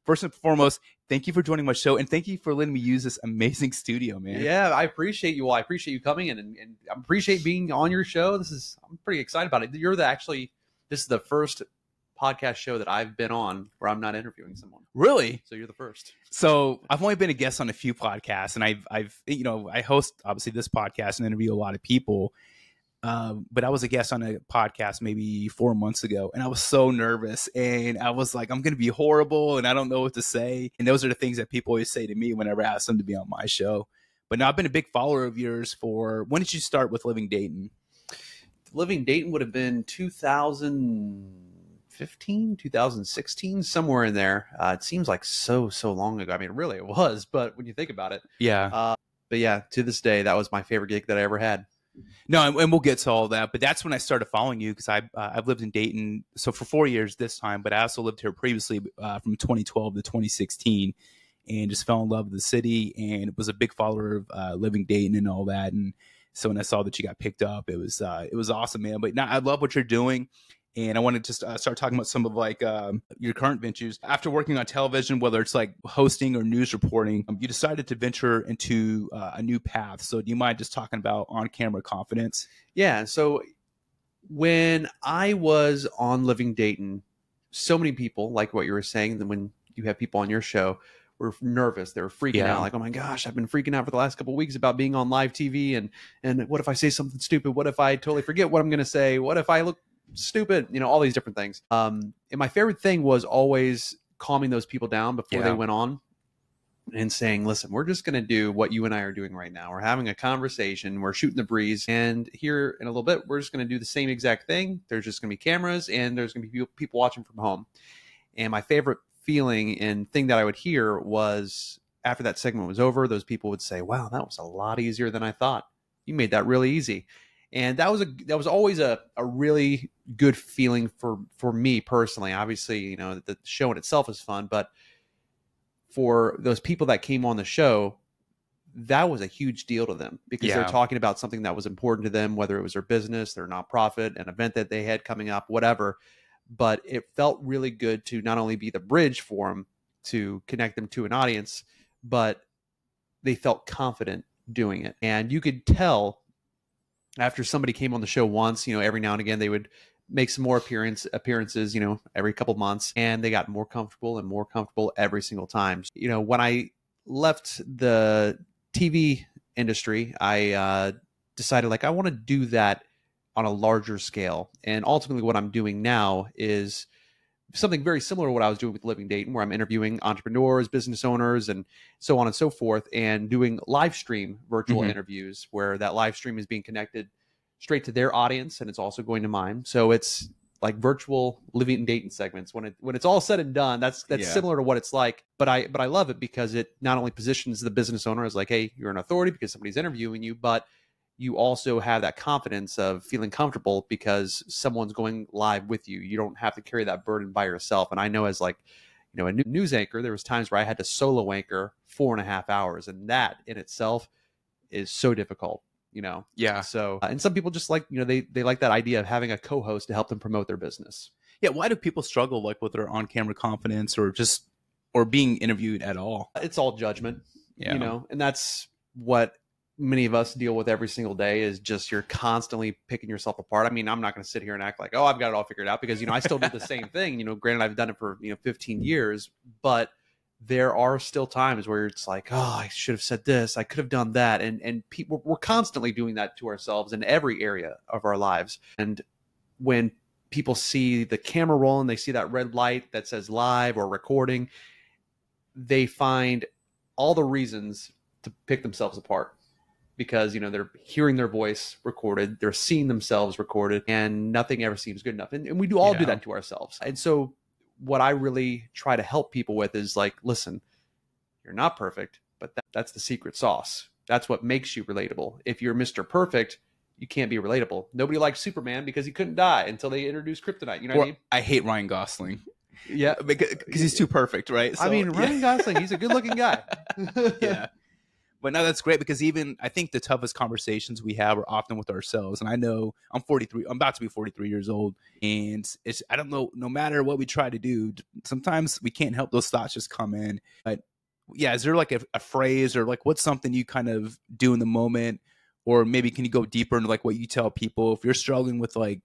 first and foremost, thank you for joining my show, and thank you for letting me use this amazing studio, man. Yeah, I appreciate you. Well, I appreciate you coming in, and I appreciate being on your show. I'm pretty excited about it. This is the first podcast show that I've been on where I'm not interviewing someone. Really? So you're the first. So I've only been a guest on a few podcasts, and I host obviously this podcast and interview a lot of people. But I was a guest on a podcast maybe 4 months ago, and I was so nervous, and I was like, I'm going to be horrible, and I don't know what to say. And those are the things that people always say to me whenever I ask them to be on my show. But now I've been a big follower of yours when did you start with Living Dayton? Living Dayton would have been 2015, 2016, somewhere in there. It seems like so long ago. I mean, really it was, but when you think about it. Yeah. But yeah, to this day, that was my favorite gig that I ever had. No, and we'll get to all that, but that's when I started following you because I've lived in Dayton so for 4 years this time, but I also lived here previously from 2012 to 2016, and just fell in love with the city and was a big follower of Living Dayton and all that. And so when I saw that you got picked up, it was awesome, man. But now I love what you're doing. And I wanted to start talking about some of your current ventures. After working on television, whether it's like hosting or news reporting, you decided to venture into a new path. So do you mind just talking about on-camera confidence? Yeah. So when I was on Living Dayton, so many people, like what you were saying, that when you have people on your show, were nervous. They were freaking out. Like, oh my gosh, I've been freaking out for the last couple of weeks about being on live TV. And what if I say something stupid? What if I totally forget what I'm going to say? What if I look stupid, all these different things. And my favorite thing was always calming those people down before they went on and saying, listen, we're just going to do what you and I are doing right now. We're having a conversation. We're shooting the breeze. And here in a little bit, we're just going to do the same exact thing. There's just going to be cameras and there's going to be people watching from home. And my favorite feeling and thing that I would hear was after that segment was over, those people would say, wow, that was a lot easier than I thought. You made that really easy. And that was always a really good feeling for me personally. Obviously, the show in itself is fun, but for those people that came on the show, that was a huge deal to them because they're talking about something that was important to them, whether it was their business, their nonprofit, an event that they had coming up, whatever. But it felt really good to not only be the bridge for them to connect them to an audience, but they felt confident doing it. And you could tell after somebody came on the show once, every now and again, they would make some more appearances, every couple months, and they got more comfortable every single time. When I left the TV industry, I decided I want to do that on a larger scale. And ultimately what I'm doing now is something very similar to what I was doing with Living Dayton, where I'm interviewing entrepreneurs, business owners, and so on and so forth, and doing live stream virtual interviews where that live stream is being connected straight to their audience, and it's also going to mine. So it's like virtual Living Dayton segments. When it's all said and done, that's similar to what it's like. But I love it because it not only positions the business owner as like, hey, you're an authority because somebody's interviewing you, but you also have that confidence of feeling comfortable because someone's going live with you. You don't have to carry that burden by yourself. And I know as a news anchor, there was times where I had to solo anchor 4.5 hours. And that in itself is so difficult, Yeah. So, and some people just like, they like that idea of having a co-host to help them promote their business. Yeah. Why do people struggle with their on-camera confidence or being interviewed at all? It's all judgment, and that's what many of us deal with every single day is just you're constantly picking yourself apart. I mean, I'm not going to sit here and act like, oh, I've got it all figured out because, I still do the same thing. Granted, I've done it for, 15 years, but there are still times where it's like, oh, I should have said this. I could have done that. And people, we're constantly doing that to ourselves in every area of our lives. And when people see the camera rolling, they see that red light that says live or recording, they find all the reasons to pick themselves apart. Because, they're hearing their voice recorded, they're seeing themselves recorded, and nothing ever seems good enough. And we do all do that to ourselves. And so what I really try to help people with is listen, you're not perfect, but that's the secret sauce. That's what makes you relatable. If you're Mr. Perfect, you can't be relatable. Nobody likes Superman because he couldn't die until they introduced kryptonite. What I mean? I hate Ryan Gosling. Yeah. Because he's too perfect, right? So, Ryan Gosling, he's a good looking guy. Yeah. But no, that's great, because even I think the toughest conversations we have are often with ourselves. And I know I'm 43, I'm about to be 43 years old. And it's, I don't know, no matter what we try to do, sometimes we can't help those thoughts just come in. But yeah, is there like a phrase, or like what's something you kind of do in the moment? Or maybe can you go deeper into like what you tell people if you're struggling with like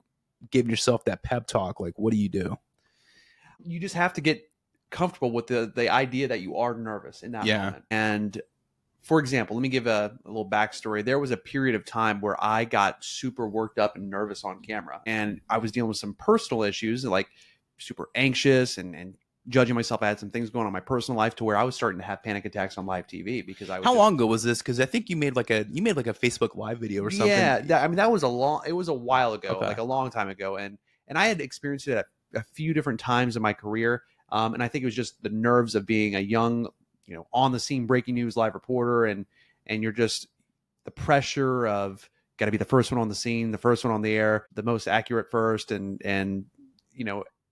giving yourself that pep talk? Like, what do you do? You just have to get comfortable with the idea that you are nervous in that moment. And for example, let me give a little backstory. There was a period of time where I got super worked up and nervous on camera, and I was dealing with some personal issues, like super anxious and judging myself. I had some things going on in my personal life to where I was starting to have panic attacks on live TV because I was. How long ago was this? Because I think you made like a Facebook Live video or something. Yeah, that was it was a while ago, like a long time ago, and I had experienced it a few different times in my career, and I think it was just the nerves of being a young, on the scene breaking news live reporter, and you're just the pressure of got to be the first one on the scene, the first one on the air, the most accurate first, and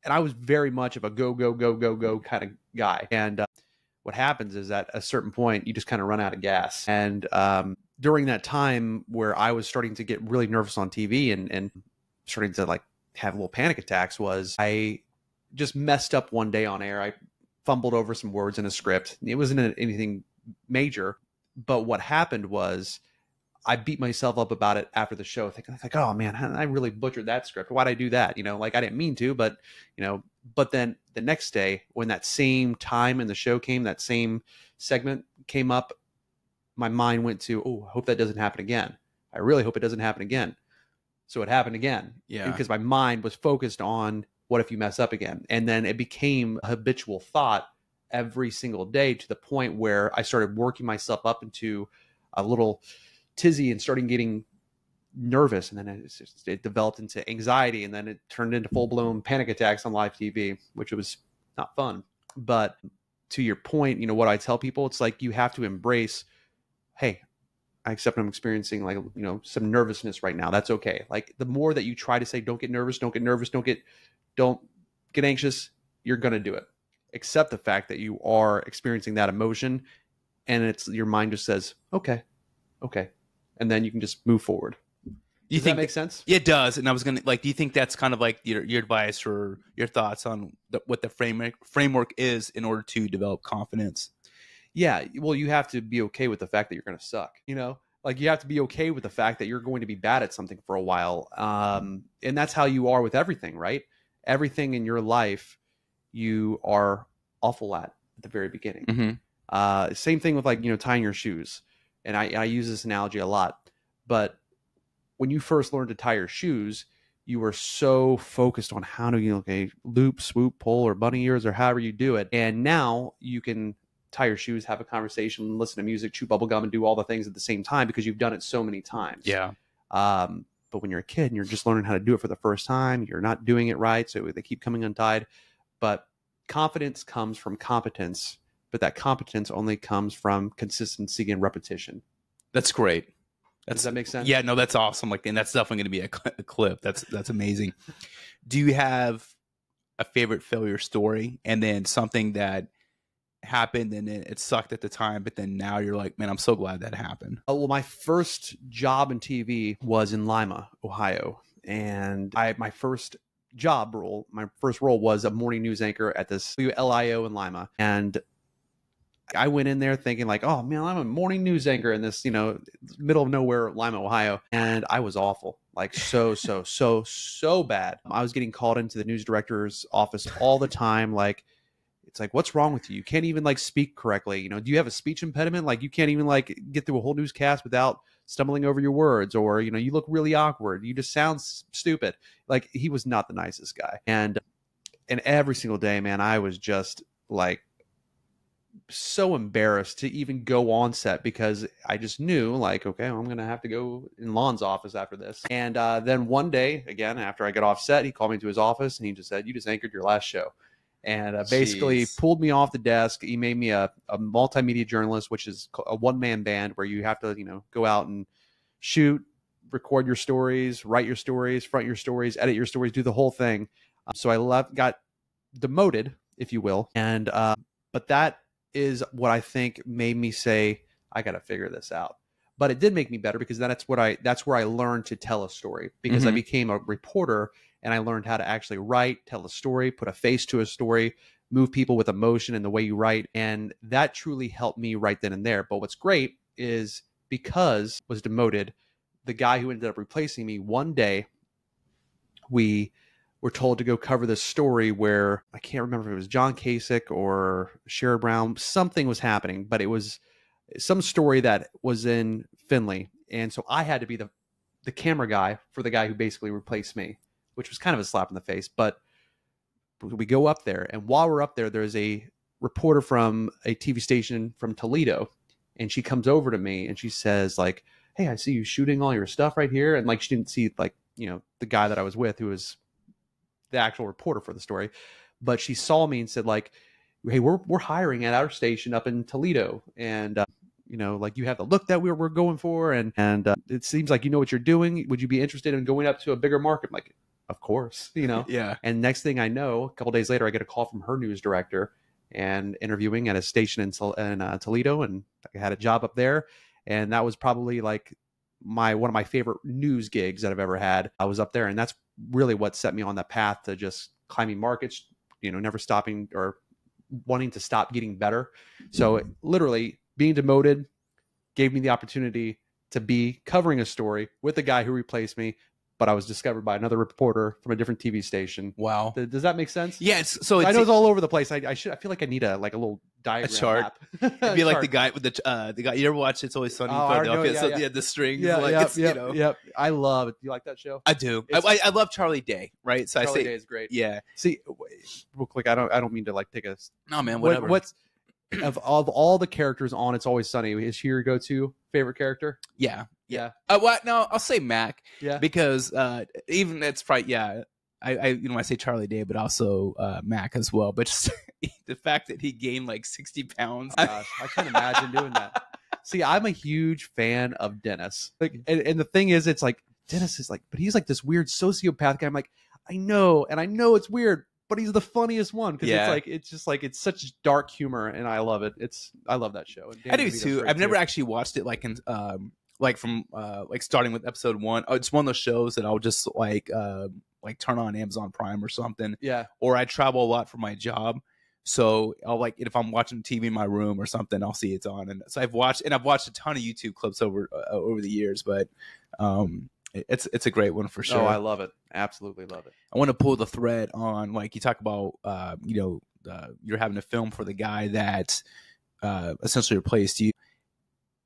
I was very much of a go kind of guy. And what happens is at a certain point, you just kind of run out of gas. And during that time where I was starting to get really nervous on TV and starting to like have little panic attacks, was I just messed up one day on air. I fumbled over some words in a script. It wasn't anything major, but what happened was I beat myself up about it after the show, thinking like, oh man, I really butchered that script. Why'd I do that? Like I didn't mean to, but but then the next day when that same time in the show came, that same segment came up, my mind went to, oh, I hope that doesn't happen again. I really hope it doesn't happen again. So it happened again. Yeah. Because my mind was focused on what if you mess up again? And then it became a habitual thought every single day, to the point where I started working myself up into a little tizzy and starting getting nervous. And then it developed into anxiety, and then it turned into full-blown panic attacks on live TV, which was not fun. But to your point, what I tell people, it's like you have to embrace, hey, I accept I'm experiencing like, some nervousness right now. That's okay. Like the more that you try to say, don't get nervous, don't get nervous, don't get anxious, you're going to do it. Accept the fact that you are experiencing that emotion, and it's your mind just says, okay. And then you can just move forward. Does that make sense? It does. And I was going to like, do you think that's kind of like your advice or your thoughts on what the framework is in order to develop confidence? Yeah. Well, you have to be okay with the fact that you're going to suck, like you have to be okay with the fact that you're going to be bad at something for a while. And that's how you are with everything, right? Everything in your life, you are awful at the very beginning. Mm-hmm. Same thing with like, tying your shoes. And I use this analogy a lot, but when you first learned to tie your shoes, you were so focused on how to, loop, swoop, pull, or bunny ears, or however you do it. And now you can tie your shoes, have a conversation, listen to music, chew bubble gum, and do all the things at the same time because you've done it so many times. Yeah. But when you're a kid and you're just learning how to do it for the first time, you're not doing it right, so they keep coming untied. But confidence comes from competence, but that competence only comes from consistency and repetition. That's great. Does that make sense? Yeah, no, that's awesome. Like, and that's definitely going to be a clip. That's amazing. Do you have a favorite failure story, and then something that happened and it sucked at the time, but then now you're like, man, I'm so glad that happened? Well, my first job in TV was in Lima, Ohio, and my first role was a morning news anchor at this WLIO in Lima, and I went in there thinking like, oh man, I'm a morning news anchor in this, middle of nowhere, Lima, Ohio. And I was awful, like so bad. I was getting called into the news director's office all the time. Like, it's like, what's wrong with you? You can't even like speak correctly. Do you have a speech impediment? Like you can't even like get through a whole newscast without stumbling over your words, or, you look really awkward. You just sound stupid. Like he was not the nicest guy. And every single day, man, I was just like, so embarrassed to even go on set because I just knew like, okay, I'm going to have to go in Lon's office after this. And then one day, again, after I got off set, he called me to his office and he just said, you just anchored your last show. And basically pulled me off the desk. He made me a multimedia journalist, which is a one-man band where you have to, go out and shoot, record your stories, write your stories, front your stories, edit your stories, do the whole thing. So I got demoted, if you will. And but that is what I think made me say, I got to figure this out. But it did make me better because that's where I learned to tell a story, because I became a reporter and I learned how to actually write, tell a story, put a face to a story, move people with emotion in the way you write. And that truly helped me right then and there. But what's great is, because I was demoted, the guy who ended up replacing me, one day we were told to go cover this story where, I can't remember if it was John Kasich or Sherrod Brown, something was happening, but it was some story that was in Findlay. And so I had to be the camera guy for the guy who basically replaced me, which was kind of a slap in the face. But we go up there, and while we're up there, there's a reporter from a TV station from Toledo, and she comes over to me and she says, like, hey, I see you shooting all your stuff right here. And like, she didn't see, like, you know, the guy that I was with, who was the actual reporter for the story, but she saw me and said, like, hey, we're hiring at our station up in Toledo, and you know, like, you have the look that we're going for, and it seems like you know what you're doing. Would you be interested in going up to a bigger market? I'm like, of course, you know. Yeah. And next thing I know, a couple days later, I get a call from her news director and interviewing at a station in Toledo, and I had a job up there, and that was probably like one of my favorite news gigs that I've ever had. I was up there, and that's really what set me on that path to just climbing markets, you know, never stopping or wanting to stop getting better. So literally being demoted gave me the opportunity to be covering a story with the guy who replaced me, but I was discovered by another reporter from a different TV station. Wow. Does that make sense? Yeah. So I know it's all over the place. I feel like I need a little diagram, a chart. map. It'd be like the guy with the guy. You ever watch It's Always Sunny? Oh, I know, Yeah, the strings. Yeah, like, yep, it's, yep, you know. yep. I love it. Do you like that show? I do. I love Charlie Day, right? So Charlie I say Day is great. Yeah. See, real quick, I don't mean to like take a. No, man. Whatever. What's of all the characters on It's Always Sunny, is she your go-to favorite character? Yeah. Yeah. What? No, I'll say Mac. Yeah. Because even that's probably I you know, I say Charlie Day, but also Mac as well. But just the fact that he gained like 60 pounds. Gosh, I can't imagine doing that. See, I'm a huge fan of Dennis. Like, and the thing is, it's like Dennis is like, but he's like this weird sociopath guy. I'm like, I know it's weird, but he's the funniest one, because it's such dark humor, and I love it. I love that show. And I do too. I've never actually watched it like in from starting with episode 1. It's one of those shows that I'll just like turn on Amazon Prime or something. Yeah. Or I travel a lot for my job, so I'll if I'm watching TV in my room or something, I'll see it's on. And so I've watched a ton of YouTube clips over the years, but it's a great one for sure. Oh, I love it. Absolutely love it. I want to pull the thread on, like, you talk about you're having to film for the guy that essentially replaced you,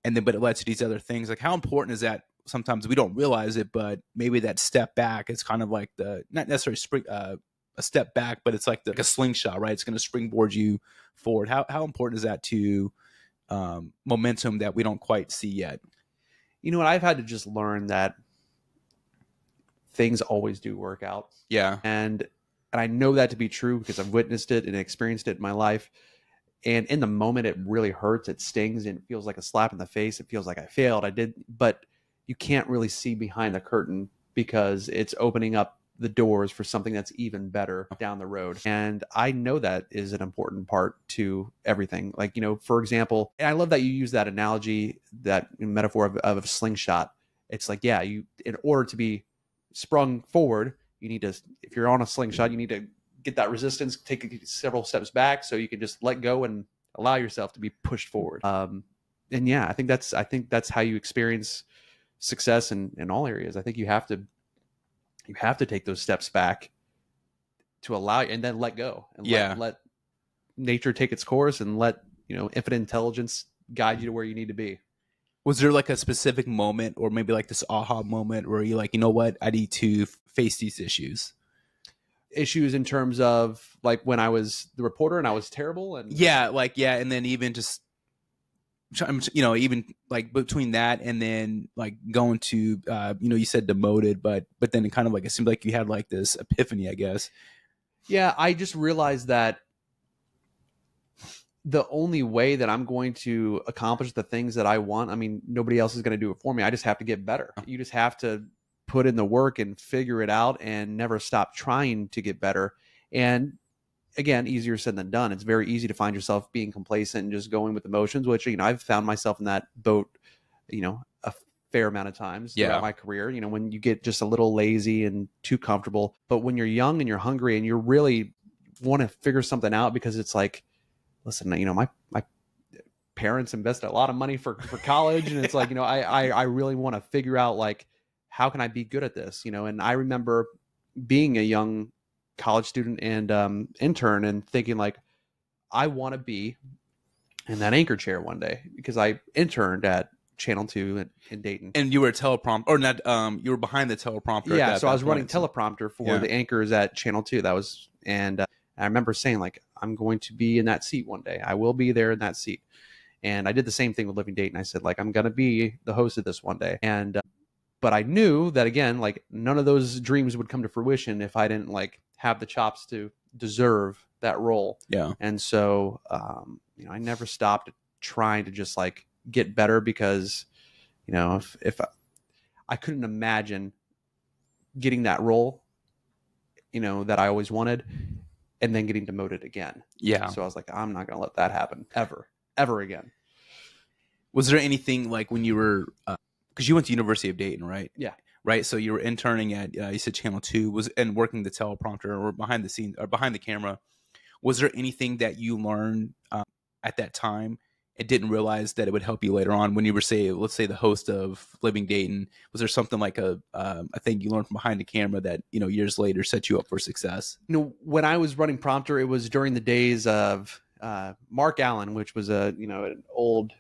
and then but it led to these other things. Like, how important is that? Sometimes we don't realize it, but maybe that step back is kind of like not necessarily a step back, but it's like a slingshot, right? It's going to springboard you forward. How important is that to momentum that we don't quite see yet? You know what? I've had to just learn that things always do work out. Yeah. And I know that to be true because I've witnessed it and experienced it in my life. And in the moment, it really hurts. It stings and it feels like a slap in the face. It feels like I failed. I did, but you can't really see behind the curtain because it's opening up the doors for something that's even better down the road. And I know that is an important part to everything. Like, you know, for example, and I love that you use that analogy, that metaphor of a slingshot. It's like, yeah, you, in order to be sprung forward, you need to, if you're on a slingshot, you need to get that resistance, take several steps back so you can just let go and allow yourself to be pushed forward. And yeah, I think that's how you experience success in all areas. I think you have to take those steps back to allow, and then let go and let nature take its course, and let, you know, infinite intelligence guide you to where you need to be. Was there like a specific moment, or maybe like this aha moment where you're like, you know what, I need to face these issues? Issues in terms of like when I was the reporter and I was terrible, and and then even just, you know, even like between that and then like going to you said demoted, but then it kind of like, it seemed like you had like this epiphany, I guess. Yeah, I just realized that the only way that I'm going to accomplish the things that I want, I mean, nobody else is going to do it for me. I just have to get better. You just have to put in the work and figure it out and never stop trying to get better. And again, easier said than done. It's very easy to find yourself being complacent and just going with emotions, which, I've found myself in that boat, a fair amount of times throughout my career, when you get just a little lazy and too comfortable. But when you're young and you're hungry and you really want to figure something out, because it's like, listen, my parents invested a lot of money for college, and it's like, I really want to figure out, like, how can I be good at this? And I remember being a young college student and intern and thinking, like, I want to be in that anchor chair one day, because I interned at Channel 2 in Dayton. And you were a teleprompter, or not, you were behind the teleprompter. Yeah, so I was running teleprompter for the anchors at Channel 2. And I remember saying, like, I'm going to be in that seat one day. I will be there in that seat. And I did the same thing with Living Dayton. I said, like, I'm going to be the host of this one day. And but I knew that, again, like, none of those dreams would come to fruition if I didn't, like, have the chops to deserve that role. Yeah. And so, I never stopped trying to just, like, get better, because, if I couldn't imagine getting that role, that I always wanted, and then getting demoted again. Yeah. So I was like, I'm not going to let that happen ever again. Was there anything, like, when you were, because you went to University of Dayton, right? Yeah. Right. So you were interning at, you said Channel 2 and working the teleprompter or behind the scene or behind the camera. Was there anything that you learned at that time and didn't realize that it would help you later on when you were, let's say the host of Living Dayton? Was there something like a thing you learned from behind the camera that, years later set you up for success? When I was running prompter, it was during the days of Mark Allen, which was an old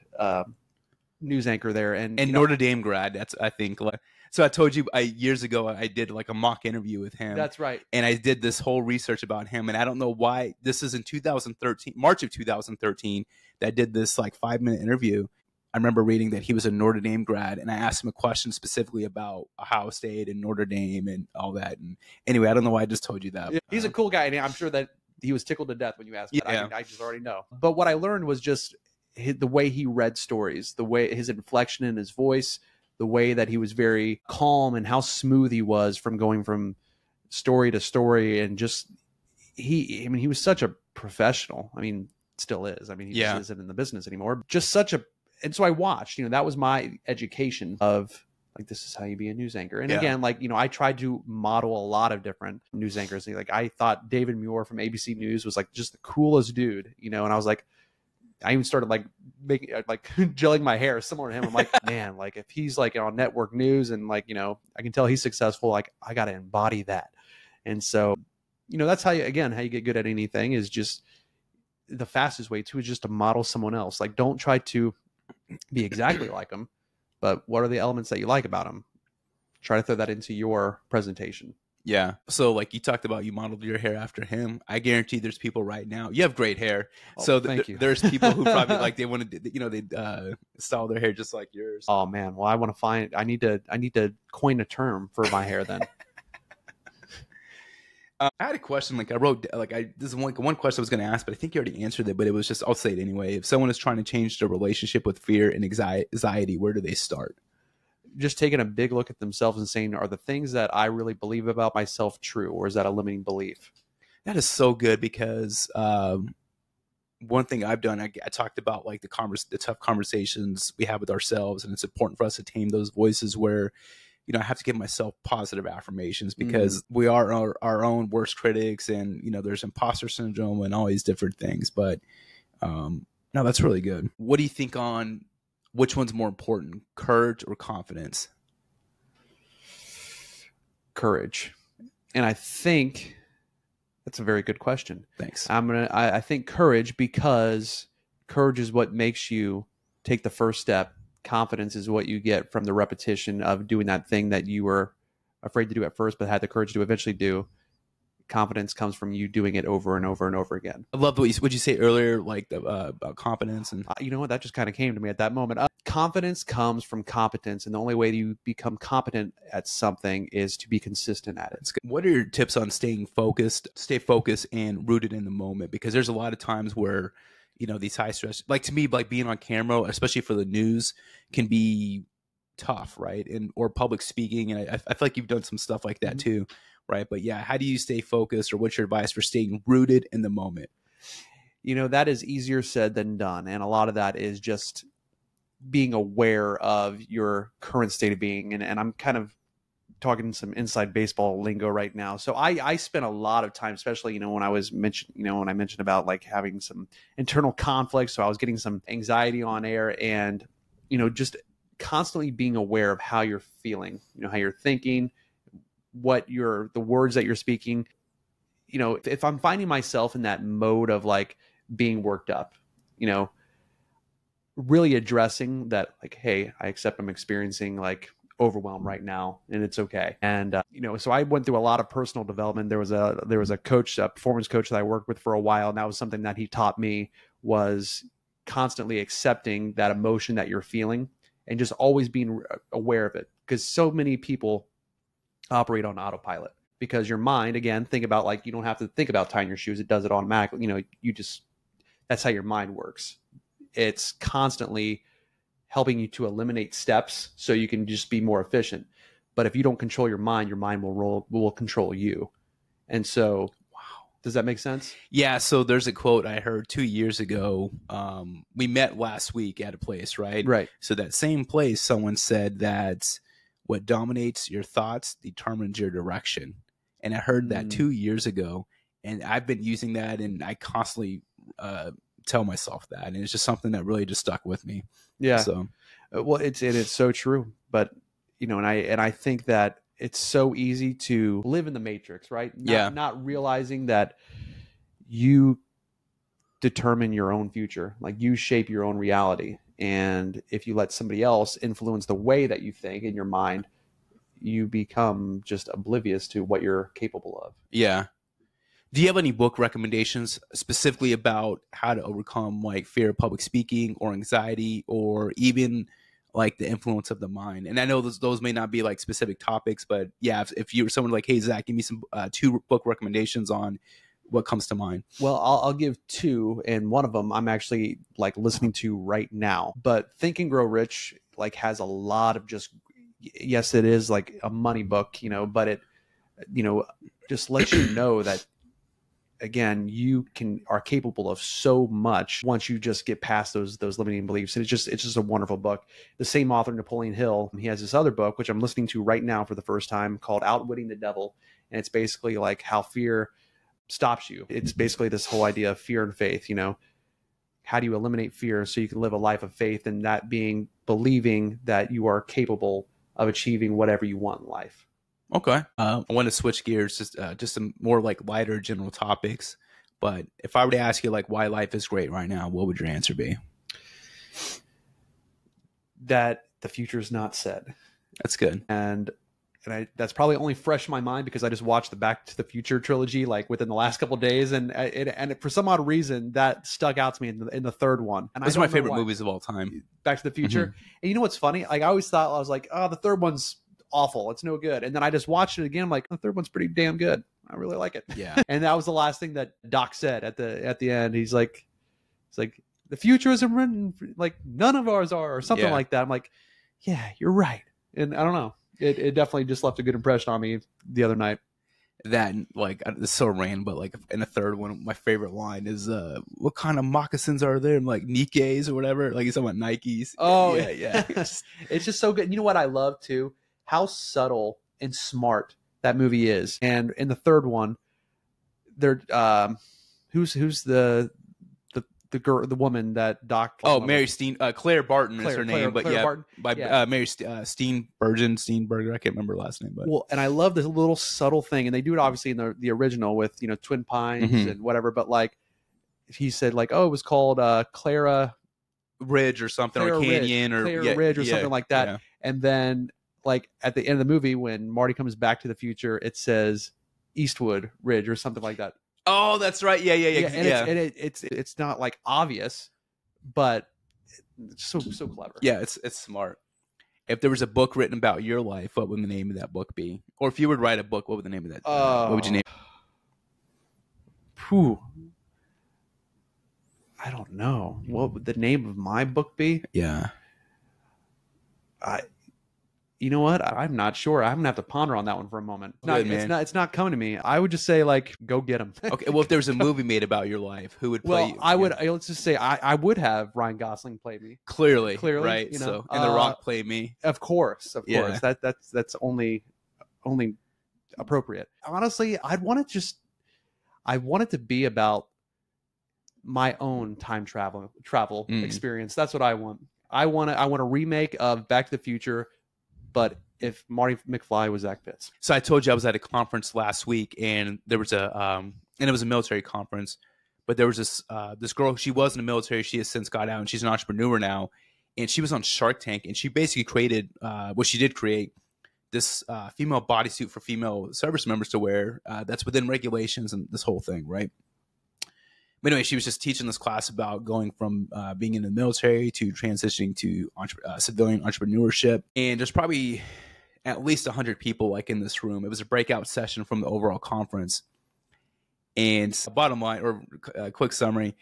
news anchor there, and Notre Dame grad. That's, I think, like, so I told you years ago I did like a mock interview with him. That's right. And I did this whole research about him, and I don't know why. This is in 2013, March of 2013, that I did this like 5-minute interview. I remember reading that he was a Notre Dame grad, and I asked him a question specifically about Ohio State and Notre Dame and all that. And anyway, I don't know why I just told you that. Yeah, he's a cool guy, and I'm sure that he was tickled to death when you asked that. Yeah. I just already know. But what I learned was just the way he read stories, the way his inflection in his voice, the way that he was very calm, and how smooth he was from going from story to story. And just, he was such a professional. I mean, still is. I mean, he just isn't in the business anymore. And so I watched, that was my education of, like, this is how you be a news anchor. And again, like, I tried to model a lot of different news anchors. Like, I thought David Muir from ABC News was, like, just the coolest dude, and I was like, I even started like making, like, gelling my hair similar to him. I'm like, man, like, if he's like on network news and, like, I can tell he's successful, like, I got to embody that. And so, that's how you get good at anything, is just the fastest way to is just to model someone else. Like, don't try to be exactly like them, but what are the elements that you like about them? Try to throw that into your presentation. Yeah. So, like, you talked about you modeled your hair after him. I guarantee there's people right now. You have great hair. Oh, so thank you. There's people who probably like they want to, they style their hair just like yours. Oh man. Well, I need to coin a term for my hair then. I had a question. Like, this is one question I was going to ask, but I think you already answered it. But it was just, I'll say it anyway. If someone is trying to change their relationship with fear and anxiety, where do they start? Just taking a big look at themselves and saying, are the things that I really believe about myself true, or is that a limiting belief? That is so good, because one thing I've done, I talked about, like, the tough conversations we have with ourselves, and it's important for us to tame those voices where, I have to give myself positive affirmations, because we are our own worst critics, and there's imposter syndrome and all these different things. But no, that's really good. What do you think on which one's more important, courage or confidence? Courage. And I think that's a very good question. Thanks. I think courage, because courage is what makes you take the first step. Confidence is what you get from the repetition of doing that thing that you were afraid to do at first, but had the courage to eventually do. Confidence comes from you doing it over and over and over again. I love what you say earlier, like about confidence. And you know what? That just kind of came to me at that moment. Confidence comes from competence, and the only way you become competent at something is to be consistent at it. What are your tips on stay focused and rooted in the moment? Because there's a lot of times where, these high stress, like, to me, like, being on camera, especially for the news, can be tough, right? Or public speaking. And I feel like you've done some stuff like that too, right? But yeah, how do you stay focused, or what's your advice for staying rooted in the moment? That is easier said than done. And a lot of that is just being aware of your current state of being. And I'm kind of talking some inside baseball lingo right now. So I spent a lot of time, especially, when I mentioned about like having some internal conflict. So I was getting some anxiety on air, and, just constantly being aware of how you're feeling, how you're thinking, the words that you're speaking. If I'm finding myself in that mode of like being worked up, really addressing that, like, hey, I accept I'm experiencing like overwhelm right now, and it's okay. And so I went through a lot of personal development. There was a coach, a performance coach that I worked with for a while, and that was something that he taught me, was constantly accepting that emotion that you're feeling and just always being aware of it, because so many people operate on autopilot, because your mind, again, think about, like, you don't have to think about tying your shoes, it does it automatically. That's how your mind works. It's constantly helping you to eliminate steps so you can just be more efficient. But if you don't control your mind will control you. And so, wow, does that make sense? Yeah. So there's a quote I heard 2 years ago. We met last week at a place, right? Right. So that same place, someone said that what dominates your thoughts determines your direction. And I heard that 2 years ago, and I've been using that, and I constantly tell myself that, and it's just something that really just stuck with me. Yeah. So, well, it's so true. But and I think that it's so easy to live in the matrix, right? Not realizing that you determine your own future, like you shape your own reality. And if you let somebody else influence the way that you think in your mind, you become just oblivious to what you're capable of. Yeah. Do you have any book recommendations specifically about how to overcome like fear of public speaking or anxiety, or even like the influence of the mind? And I know those may not be like specific topics, but yeah, if you were someone like, hey, Zach, give me some 2 book recommendations on what comes to mind. Well, I'll give 2, and one of them I'm actually like listening to right now. But Think and Grow Rich like has a lot of just, yes, it is like a money book, but it, just lets you know that, again, you are capable of so much once you just get past those limiting beliefs. And it's just a wonderful book. The same author, Napoleon Hill, he has this other book, which I'm listening to right now for the first time, called Outwitting the Devil. And it's basically like how fear stops you. It's basically this whole idea of fear and faith. How do you eliminate fear so you can live a life of faith, and that being believing that you are capable of achieving whatever you want in life. Okay. I want to switch gears, just some more like lighter general topics. But if I were to ask you like why life is great right now, what would your answer be? That the future is not set. That's good. And that's probably only fresh in my mind because I just watched the Back to the Future trilogy like within the last couple of days, and for some odd reason that stuck out to me in the third one. And those are my favorite movies of all time. Back to the Future. Mm-hmm. And you know what's funny? Like I always thought, I was like, oh, the third one's awful, it's no good. And then I just watched it again. I'm like, the third one's pretty damn good. I really like it. Yeah. And that was the last thing that Doc said at the end. It's like the future isn't written, like none of ours are, or something like that. I'm like, yeah, you're right. And I don't know. It definitely just left a good impression on me the other night. That, like, it's so random, but like in the third one, my favorite line is, what kind of moccasins are there? Like Nikes or whatever. Like he's talking about Nikes. Oh yeah. It's just so good. You know what I love too? How subtle and smart that movie is. And in the third one, they're who's the girl, the woman that Doc. Oh, Mary Claire Barton is her name, but Claire Barton. Mary Steenburgen. I can't remember her last name, but well, and I love this little subtle thing, and they do it obviously in the original with Twin Pines and whatever. But like he said, like, oh, it was called Clara Ridge or something, Clara or Canyon Ridge, or Ridge or something like that. Yeah. And then like at the end of the movie, when Marty comes back to the future, it says Eastwood Ridge or something like that. Oh, that's right. Yeah. And it's not like obvious, but it's so clever. Yeah, it's smart. If there was a book written about your life, what would the name of that book be? Or if you would write a book, what would the name of that? What would you name? I don't know. What would the name of my book be? Yeah. You know what? I'm not sure. I'm gonna have to ponder on that one for a moment. Good, man. It's not coming to me. I would just say, like, go get him. Okay, well, if there was a movie made about your life, who would play you? I would. Let's just say I would have Ryan Gosling play me. Clearly, right? You know, so and The Rock play me. Of course. That's only appropriate. Honestly, I want it to be about my own time travel experience. That's what I want. I want a remake of Back to the Future, but if Marty McFly was Zac Pitts. So I told you I was at a conference last week, and there was and it was a military conference, but there was this girl. She was in the military. She has since got out, and she's an entrepreneur now. And she was on Shark Tank, and she basically created she did create this female bodysuit for female service members to wear. That's within regulations and this whole thing, right? But anyway, she was just teaching this class about going from being in the military to transitioning to civilian entrepreneurship. And there's probably at least 100 people like in this room. It was a breakout session from the overall conference. And bottom line, or a quick summary,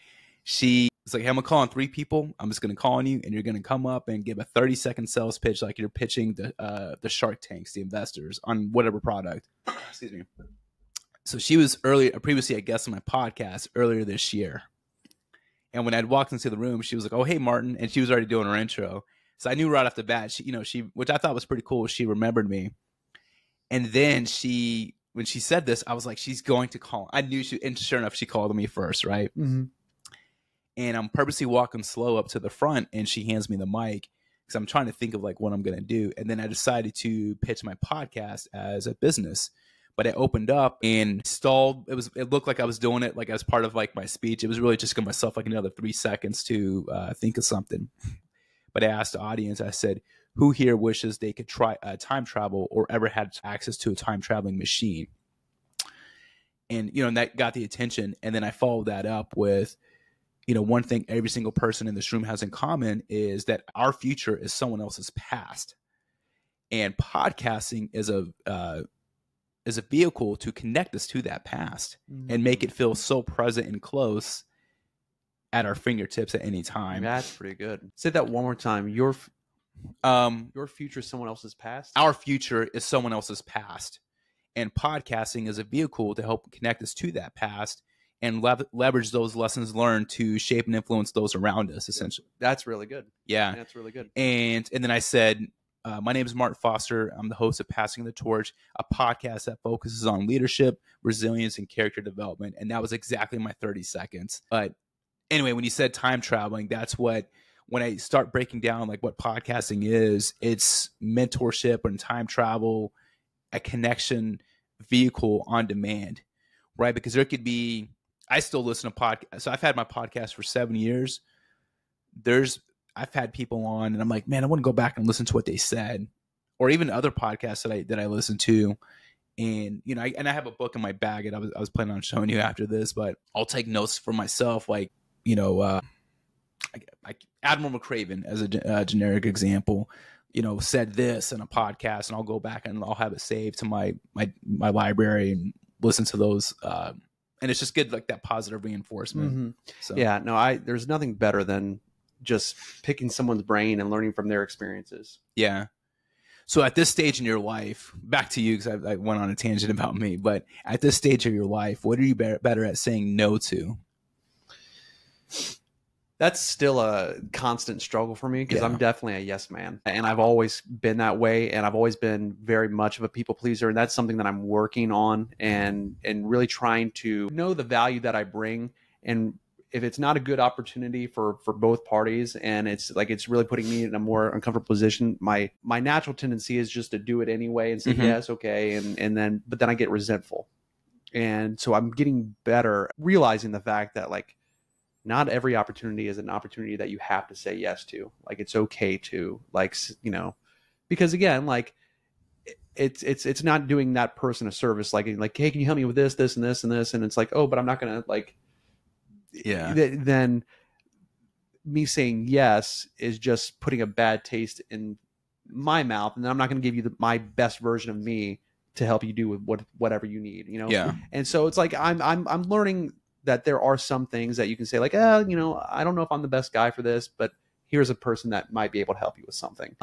she was like, hey, I'm going to call on 3 people. I'm just going to call on you, and you're going to come up and give a 30-second sales pitch like you're pitching the Shark Tanks, the investors, on whatever product. Excuse me. So she was previously a guest on my podcast earlier this year. And when I'd walked into the room, she was like, oh, hey, Martin. And she was already doing her intro. So I knew right off the bat, she, which I thought was pretty cool, she remembered me. And then when she said this, I was like, she's going to call. I knew and sure enough, she called me first, right? Mm-hmm. And I'm purposely walking slow up to the front, and she hands me the mic because I'm trying to think of like what I'm going to do. And then I decided to pitch my podcast as a business. But I opened up and stalled. It looked like I was doing it like as part of like my speech. It was really just giving myself like another 3 seconds to think of something. But I asked the audience, I said, who here wishes they could try time travel or ever had access to a time traveling machine? And, and that got the attention. And then I followed that up with, one thing every single person in this room has in common is that our future is someone else's past. And podcasting is a vehicle to connect us to that past and make it feel so present and close at our fingertips at any time. That's pretty good. Say that one more time. Your future is someone else's past? Our future is someone else's past. And podcasting is a vehicle to help connect us to that past and leverage those lessons learned to shape and influence those around us, essentially. That's really good. Yeah. That's really good. And then I said, my name is Martin Foster. I'm the host of Passing the Torch, a podcast that focuses on leadership, resilience, and character development. And that was exactly my 30 seconds. But anyway, when you said time traveling, that's when I start breaking down like what podcasting is, it's mentorship and time travel, a connection vehicle on demand, right? Because there could be, I still listen to podcasts. So I've had my podcast for 7 years. I've had people on and I'm like, man, I want to go back and listen to what they said, or even other podcasts that I listen to. And, I have a book in my bag and I was planning on showing you after this, but I'll take notes for myself. Like, Admiral McCraven as a generic example, said this in a podcast, and I'll go back and I'll have it saved to my library and listen to those. And it's just good, like that positive reinforcement. Mm-hmm. So. Yeah, no, there's nothing better than just picking someone's brain and learning from their experiences. Yeah. So at this stage in your life, back to you, because I went on a tangent about me, but at this stage of your life, what are you better at saying no to? That's still a constant struggle for me because Yeah. I'm definitely a yes man. And I've always been that way. And I've always been very much of a people pleaser. And that's something that I'm working on and really trying to know the value that I bring. And if it's not a good opportunity for both parties and it's really putting me in a more uncomfortable position, my natural tendency is just to do it anyway and say, yes, okay. But then I get resentful. And so I'm getting better realizing the fact that like, not every opportunity is an opportunity that you have to say yes to. Like, it's okay to, like, because again, like it's not doing that person a service. Like, hey, can you help me with this, this, and this, and this? And it's like, oh, but I'm not going to like, yeah. Then me saying yes is just putting a bad taste in my mouth. And then I'm not going to give you my best version of me to help you do with whatever you need, Yeah. And so it's like, I'm learning that there are some things that you can say like, I don't know if I'm the best guy for this, but here's a person that might be able to help you with something.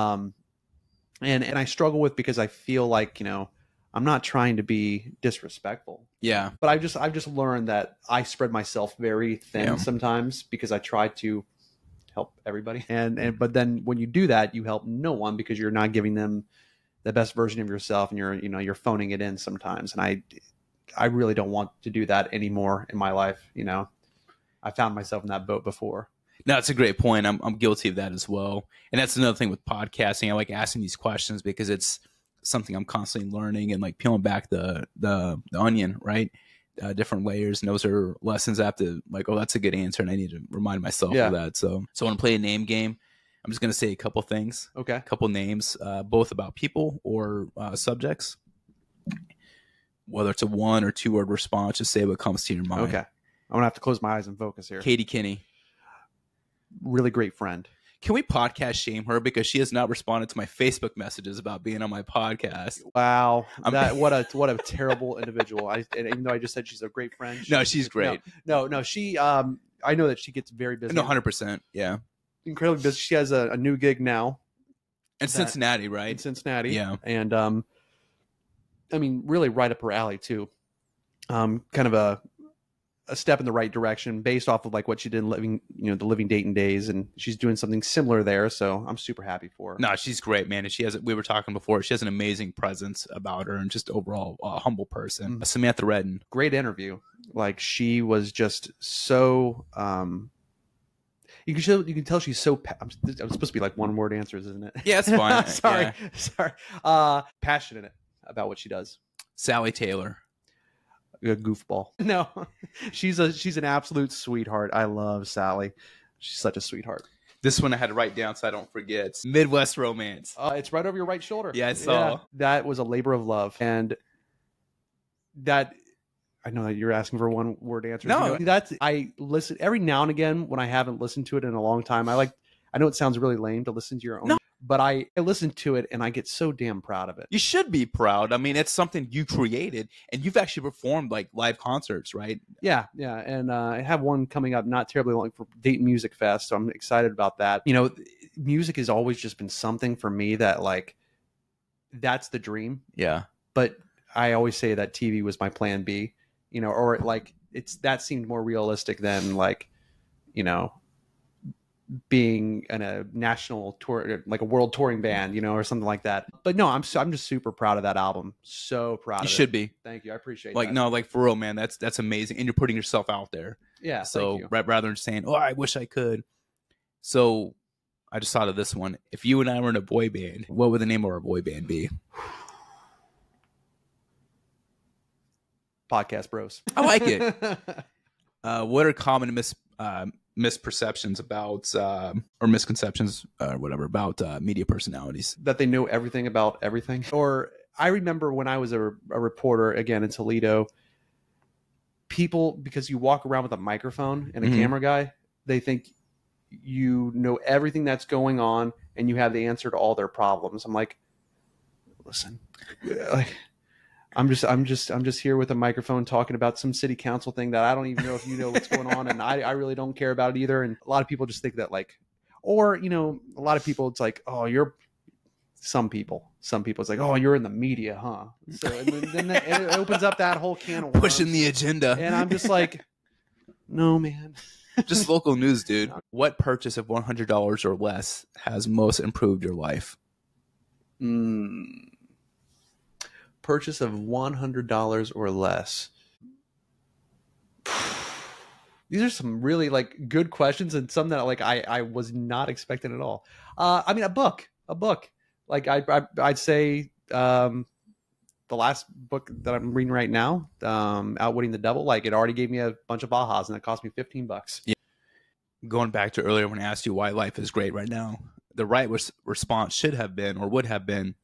and I struggle with, because I feel like, I'm not trying to be disrespectful. Yeah. But I've just learned that I spread myself very thin sometimes, because I try to help everybody. But then when you do that, you help no one, because you're not giving them the best version of yourself, and you're phoning it in sometimes. And I really don't want to do that anymore in my life. I found myself in that boat before. No, that's a great point. I'm guilty of that as well. And that's another thing with podcasting. I like asking these questions because it's something I'm constantly learning and like peeling back the onion, right? Different layers. And those are lessons I have to like, oh, that's a good answer. And I need to remind myself of that. So I want to play a name game. I'm just going to say a couple things. Okay. A couple names, both about people or subjects. Whether it's a 1 or 2 word response, just say what comes to your mind. Okay. I'm going to have to close my eyes and focus here. Katie Kinney. Really great friend. Can we podcast shame her because she has not responded to my Facebook messages about being on my podcast? Wow, what a terrible individual! And even though I just said she's a great friend, she's great. No, she. I know that she gets very busy. No, 100%. Yeah, incredibly busy. She has a new gig now in Cincinnati, right? In Cincinnati, yeah. And I mean, really right up her alley too. Kind of a step in the right direction based off of like what she did in the Living Dayton days, and she's doing something similar there. So I'm super happy for her. No, she's great, man. And we were talking before, she has an amazing presence about her and just overall a humble person. Samantha Redden. Great interview. Like she was just so, you can tell she's so, I'm supposed to be like one word answers, isn't it? Yeah, it's fine. Sorry. Passionate about what she does. Sally Taylor. A goofball. No, she's an absolute sweetheart. I love Sally. She's such a sweetheart. This one I had to write down so I don't forget. Midwest Romance. It's right over your right shoulder. Yeah, I saw. Yeah, that was a labor of love, and that I know that you're asking for one word answers. No, I listen every now and again when I haven't listened to it in a long time. I know it sounds really lame to listen to your own. No. But I listen to it and I get so damn proud of it. You should be proud. I mean, it's something you created, and you've actually performed like live concerts, right? Yeah. And I have one coming up not terribly long for Dayton Music Fest, so I'm excited about that. Music has always just been something for me that like, that's the dream. Yeah. But I always say that TV was my plan B, or like that seemed more realistic than like, being in a national tour, like a world touring band, or something like that. But no, I'm just super proud of that album. So proud of it. You should be. Thank you. I appreciate that. No, like for real, man, that's amazing. And you're putting yourself out there. Yeah. So rather than saying, oh, I wish I could. So I just thought of this one. If you and I were in a boy band, what would the name of our boy band be? Podcast Bros. I like it. What are common misperceptions about or misconceptions or whatever about media personalities? That they know everything about everything. Or I remember when I was a reporter, again in Toledo, people, because you walk around with a microphone and a camera guy, they think you know everything that's going on and you have the answer to all their problems. I'm like, listen, I'm just here with a microphone talking about some city council thing that I don't even know if you know what's going on, and I really don't care about it either. And a lot of people just think that like, or a lot of people, it's like, oh, some people it's like, oh, you're in the media, huh? So and then it opens up that whole can of worms. Pushing the agenda, and I'm just like, no, man. Just local news, dude. What purchase of $100 or less has most improved your life? Purchase of $100 or less. These are some really like good questions, and some that like I was not expecting at all. I mean, a book. Like I'd say the last book that I'm reading right now, Outwitting the Devil. Like it already gave me a bunch of ahas, and it cost me $15. Yeah. Going back to earlier when I asked you why life is great right now, the right response should have been or would have been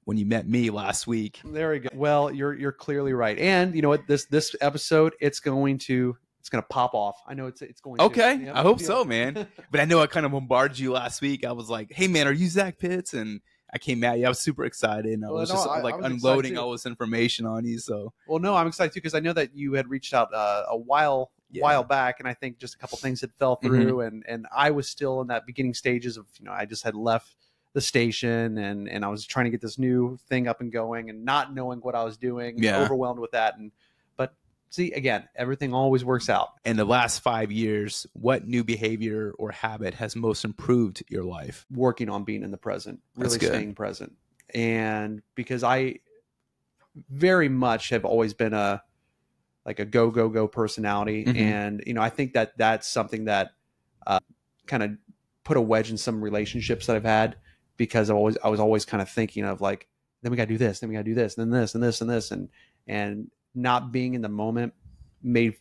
when you met me last week. There we go. Well, you're clearly right. And you know what? This episode, it's gonna pop off. I know it's going okay. to. I hope so, man. But I know I kind of bombarded you last week. I was like, hey man, are you Zac Pitts? And I came at you. I was super excited. And I was unloading all this information on you. So well, no, I'm excited too, because I know that you had reached out a while back, and I think just a couple things had fell through, and I was still in that beginning stages of, I just had left the station, and I was trying to get this new thing up and going, and not knowing what I was doing, Yeah. overwhelmed with that. But see, again, everything always works out. In the last 5 years, what new behavior or habit has most improved your life? Working on being in the present, really staying present. And because I very much have always been a go personality. Mm-hmm. And, you know, I think that that's something that kind of put a wedge in some relationships that I've had, because I was always kind of thinking of like, then we got to do this, then we got to do this, then this and this and this. And not being in the moment made,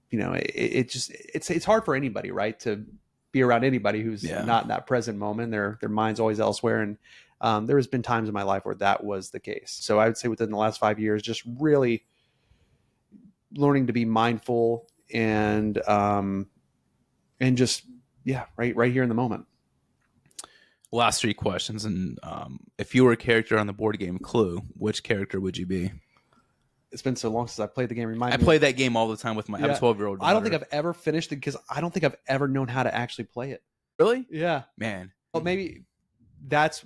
you know, it's hard for anybody, right, to be around anybody who's not in that present moment. Their mind's always elsewhere. And there has been times in my life where that was the case. So I would say within the last 5 years, just really learning to be mindful and just, right here in the moment. Last 3 questions. And if you were a character on the board game Clue, which character would you be? It's been so long since I played the game. I play that game all the time with my 12-year-old daughter. I don't think I've ever finished it because I don't think I've ever known how to actually play it. Really? Yeah. Man. Well, maybe that's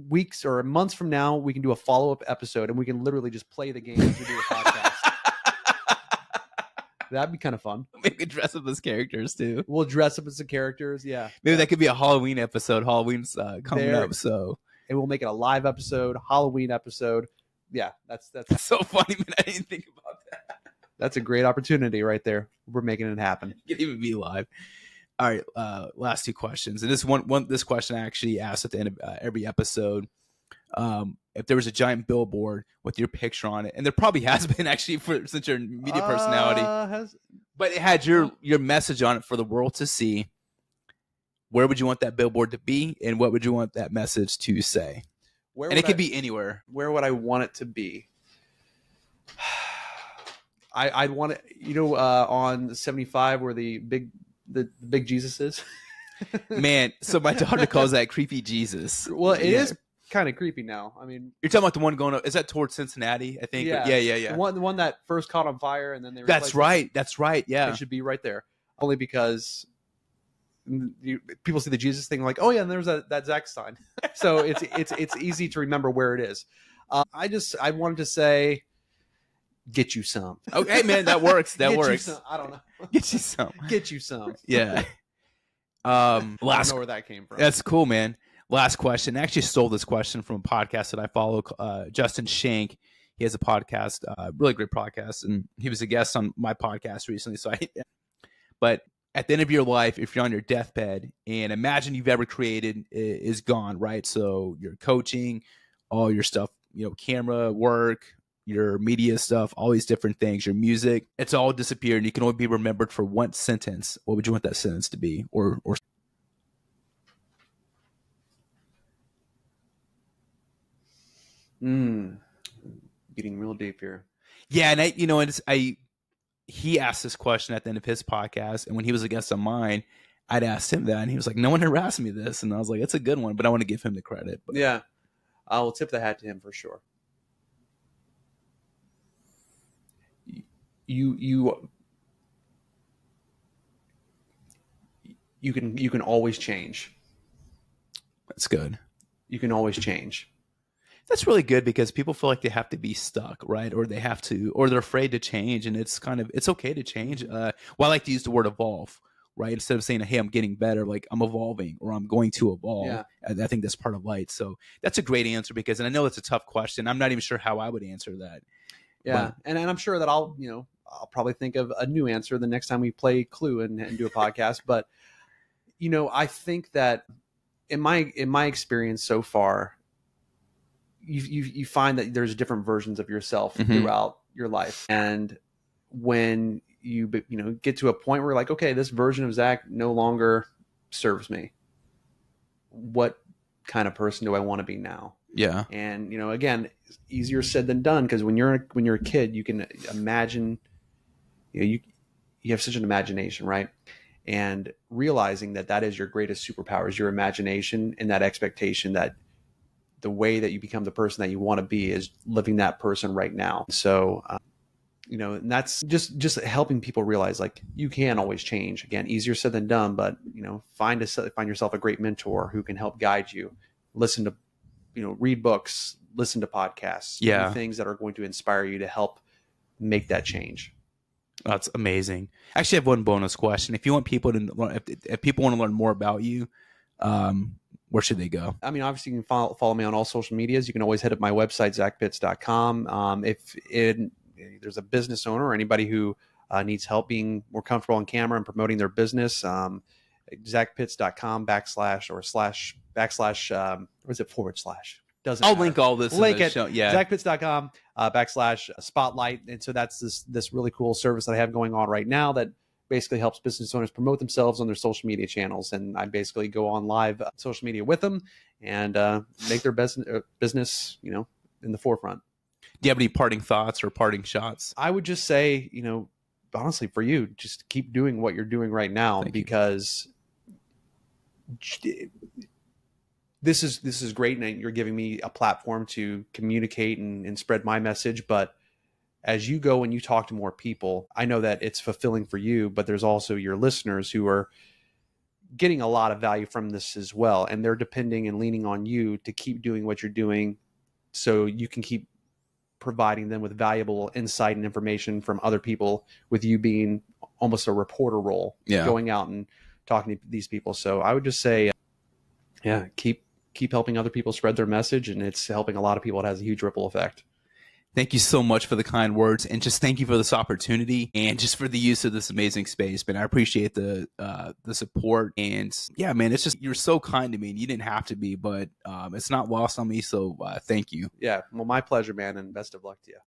weeks or months from now, we can do a follow-up episode and we can literally just play the game as we do a podcast. That'd be kind of fun. Maybe we could dress up as characters too. We'll dress up as the characters. Yeah. Maybe that could be a Halloween episode. Halloween's coming up. So, and we'll make it a live episode, Halloween episode. Yeah. That's so funny, man. I didn't think about that. That's a great opportunity right there. We're making it happen. It could even be live. All right. Last 2 questions. And this question I actually asked at the end of every episode. If there was a giant billboard with your picture on it, and there probably has been actually since you're a media personality, but it had your message on it for the world to see, where would you want that billboard to be, and what would you want that message to say? And it could be anywhere. Where would I want it to be? I'd want it, you know, on 75 where the big Jesus is. Man, so my daughter calls that creepy Jesus. Well, it is kind of creepy now. I mean, you're talking about the one going up, is that towards Cincinnati? I think. Yeah. The one that first caught on fire and then they That's right. Yeah. It should be right there. Only because people see the Jesus thing like, oh yeah, and there's that Zac sign. So it's easy to remember where it is. I wanted to say, get you some. Okay, man, that works. That works. I don't know. Get you some. Get you some. Yeah. I don't know where that came from. That's cool, man. Last question. I actually stole this question from a podcast that I follow, Justin Shank. He has a podcast, really great podcast, and he was a guest on my podcast recently. But at the end of your life, if you're on your deathbed, and imagine you've ever created is gone, right? So your coaching, all your stuff, you know, camera work, your media stuff, all these different things, your music, it's all disappeared, and you can only be remembered for one sentence. What would you want that sentence to be? Or Getting real deep here. Yeah, and he asked this question at the end of his podcast, and when he was a guest on mine, I'd asked him that, and he was like, "No one ever asked me this," and I was like, "It's a good one," but I want to give him the credit. But. Yeah, I will tip the hat to him for sure. You can always change. That's good. You can always change. That's really good because people feel like they have to be stuck, right? Or they're afraid to change, and it's okay to change. Well, I like to use the word evolve, right? Instead of saying, "Hey, I'm getting better," like I'm evolving or I'm going to evolve. Yeah. I think that's part of life. So that's a great answer and I know it's a tough question. I'm not even sure how I would answer that. Yeah, and I'm sure that I'll probably think of a new answer the next time we play Clue and do a podcast. But I think that in my experience so far, you find that there's different versions of yourself throughout your life, and when you get to a point where you're like, okay, this version of Zac no longer serves me. What kind of person do I want to be now? Yeah. And again, easier said than done, because when you're a kid, you can imagine. You have such an imagination, right? And realizing that is your greatest superpower, is your imagination, and that expectation that the way that you become the person that you want to be is living that person right now. So you know, and that's just helping people realize like you can always change. Again, easier said than done, but you know, find yourself a great mentor who can help guide you. Listen to, you know, read books, listen to podcasts, do things that are going to inspire you to help make that change. That's amazing. Actually, I have one bonus question. If you want people to, if people want to learn more about you, where should they go? I mean, obviously you can follow me on all social medias. You can always hit up my website, zacpitts.com. If there's a business owner or anybody who needs help being more comfortable on camera and promoting their business, zacpitts.com // doesn't I'll matter. link all this. Link in the it. show. Yeah. zacpitts.com / spotlight. And so that's this really cool service that I have going on right now that basically helps business owners promote themselves on their social media channels. And I basically go on live social media with them and make their business, you know, in the forefront. Do you have any parting thoughts or parting shots? I would just say, you know, honestly, for you, just keep doing what you're doing right now. Thank because this is great, and you're giving me a platform to communicate and spread my message. But as you go and you talk to more people, I know that it's fulfilling for you, but there's also your listeners who are getting a lot of value from this as well. And they're depending and leaning on you to keep doing what you're doing so you can keep providing them with valuable insight and information from other people, with you being almost a reporter role, going out and talking to these people. So I would just say, keep helping other people spread their message, and it's helping a lot of people. It has a huge ripple effect. Thank you so much for the kind words, and just thank you for this opportunity and just for the use of this amazing space. But I appreciate the support, and yeah, man, it's just, you're so kind to me, and you didn't have to be, but it's not lost on me. So thank you. Yeah. Well, my pleasure, man. And best of luck to you.